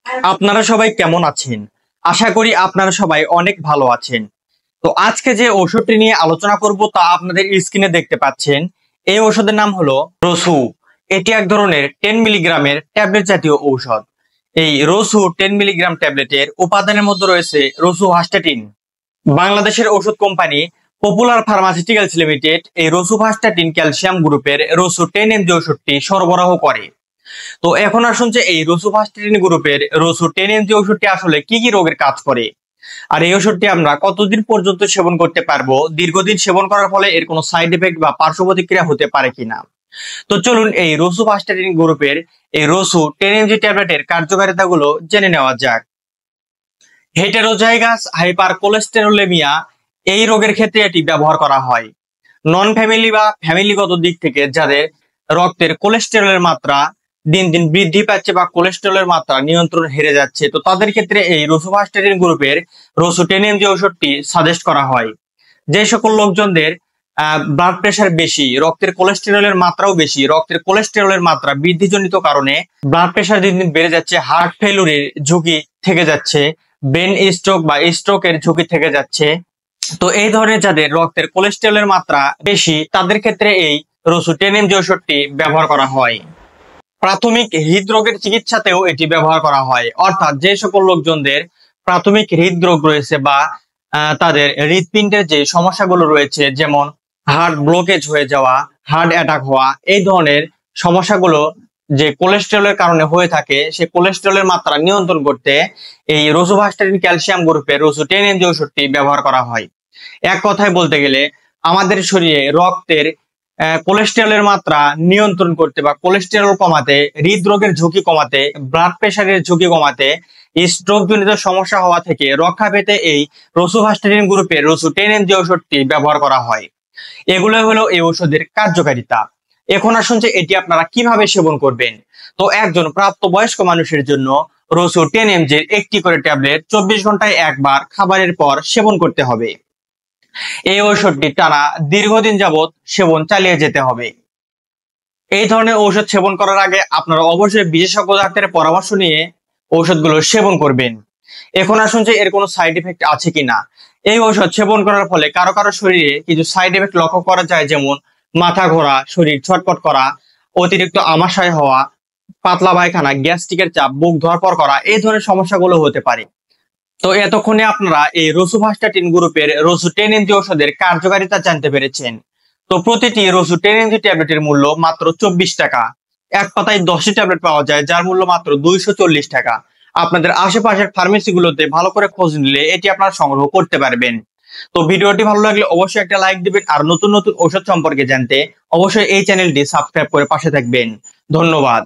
আপনারা সবাই কেমন আছেন? আশা করি আপনারা সবাই অনেক ভালো আছেন। তো আজকে যে ওষুধটি নিয়ে আলোচনা করব তা আপনাদের স্ক্রিনে দেখতে পাচ্ছেন। এই ওষুধের নাম হলো রসু। এটি এক ধরনের 10 মিলিগ্রামের ট্যাবলেট জাতীয় ঔষধ। এই রসু 10 মিলিগ্রাম ট্যাবলেটের উপাদানের মধ্যে রয়েছে রসুভাস্টাটিন। বাংলাদেশের ওষুধ কোম্পানি পপুলার ফার্মাসিউটিক্যালস লিমিটেড এই রসুভাস্টাটিন ক্যালসিয়াম গ্রুপের রসু 10 এমজি ওষুধটি সরবরাহ করে। তো এখন আসুন যে এই রসুভাস্টাটিন গ্রুপের রসু 10 এমজি ওষুধটি আসলে কি কি রোগের কাজ করে, আর এই ওষুধটি আমরা কতদিন পর্যন্ত সেবন করতে পারবো, দীর্ঘদিন সেবন করার ফলে এর কোনো সাইড এফেক্ট বা পার্শ্ব প্রতিক্রিয়া হতে পারে কিনা। তো চলুন এই রসুভাস্টাটিন গ্রুপের এই রসু 10 এমজি ট্যাবলেটের কার্যকারিতাগুলো জেনে নেওয়া যাক। হেটেরোজাইগাস হাইপার কোলেস্টেরোলেমিয়া এই রোগের ক্ষেত্রে এটি ব্যবহার করা হয়। নন ফ্যামিলি বা ফ্যামিলিগত দিক থেকে যাদের রক্তের কোলেস্টেরলের মাত্রা দিন দিন বৃদ্ধি পাচ্ছে বা কোলেস্টেরলের মাত্রা নিয়ন্ত্রণ হেরে যাচ্ছে, তো তাদের ক্ষেত্রে এই রসুভাস্টাটিন গ্রুপের রসু 10 এমজি ওষুধটি সাজেস্ট করা হয়। যে সকল লোকজনদের ব্লাড প্রেশার বেশি, রক্তের কোলেস্টেরলের মাত্রাও বেশি, রক্তের কোলেস্টেরলের মাত্রা বৃদ্ধিজনিত কারণে ব্লাড প্রেশার দিন দিন বেড়ে যাচ্ছে, হার্ট ফেলুরের ঝুঁকি থেকে যাচ্ছে, ব্রেন স্ট্রোক বা স্ট্রোকের ঝুঁকি থেকে যাচ্ছে, তো এই ধরনের যাদের রক্তের কোলেস্টেরলের মাত্রা বেশি তাদের ক্ষেত্রে এই রসু 10 এমজি ওষুধটি ব্যবহার করা হয়। প্রাথমিক হৃদরোগের চিকিৎসাতেও এটি ব্যবহার করা হয়, অর্থাৎ যে সকল লোকজনদের প্রাথমিক হৃদরোগ রয়েছে বা তাদের হৃদপিণ্ডের যে সমস্যাগুলো রয়েছে, যেমন হার্ট ব্লকেজ হয়ে যাওয়া, হার্ট অ্যাটাক হওয়া, এই ধরনের সমস্যাগুলো যে কোলেস্টেরলের কারণে হয়ে থাকে, সেই কোলেস্টেরলের মাত্রা নিয়ন্ত্রণ করতে এই রসুভাস্টাটিন ক্যালসিয়াম গ্রুপের রসু 10 এমজি ওষুধটি ব্যবহার করা হয়। এক কথায় বলতে গেলে আমাদের শরীরে রক্তের কোলেস্টেরলের মাত্রা নিয়ন্ত্রণ করতে বা কোলেস্টেরল কমাতে, হৃদরোগের ঝুঁকি কমাতে, ব্লাড প্রেশারের ঝুঁকি কমাতে, স্ট্রোক জনিত সমস্যা হওয়া থেকে রক্ষা পেতে এই রসুভাস্টাটিন গ্রুপের রসু 10 এমজি ওষুধটি ব্যবহার করা হয়। এগুলো হলো এই ওষুধের কার্যকারিতা। এখন আসুন যে এটি আপনারা কিভাবে সেবন করবেন। তো একজন প্রাপ্তবয়স্ক মানুষের জন্য রসু 10 এমজির একটি করে ট্যাবলেট 24 ঘন্টায় একবার খাবারের পর সেবন করতে হবে। এই ঔষধটি টানা দীর্ঘদিন যাবত সেবন চালিয়ে যেতে হবে। এই ধরনের ঔষধ সেবন করার আগে আপনারা অবশ্যই বিশেষজ্ঞ ডাক্তারের পরামর্শ নিয়ে ঔষধগুলো সেবন করবেন। এখন আসুন যে এর কোনো সাইড এফেক্ট আছে কিনা। এই ঔষধ সেবন করার ফলে কারো কারো শরীরে কিছু সাইড এফেক্ট লক্ষ্য করা যায়, যেমন মাথা ঘোরা, শরীর ছটপট করা, অতিরিক্ত আমাশয় হওয়া, পাতলা পায়খানা, গ্যাস্ট্রিকের চাপ, বুক ধরপড় করা, এই ধরনের সমস্যাগুলো হতে পারে। তো এতক্ষণে আপনারা এই রসুভাস্টাটিন গ্রুপের রসু 10 এমজি ওষুধের কার্যকারিতা জানতে পেরেছেন। তো প্রতিটি রসু 10 এমজি ট্যাবলেটের মূল্য মাত্র 24 টাকা। এক পাতায় 10টি ট্যাবলেট পাওয়া যায়, যার মূল্য মাত্র 240 টাকা। আপনাদের আশেপাশের ফার্মেসিগুলোতে ভালো করে খোঁজ নিলে এটি আপনারা সংগ্রহ করতে পারবেন। তো ভিডিওটি ভালো লাগলে অবশ্যই একটা লাইক দিবেন, আর নতুন নতুন ওষুধ সম্পর্কে জানতে অবশ্যই এই চ্যানেলটি সাবস্ক্রাইব করে পাশে থাকবেন। ধন্যবাদ।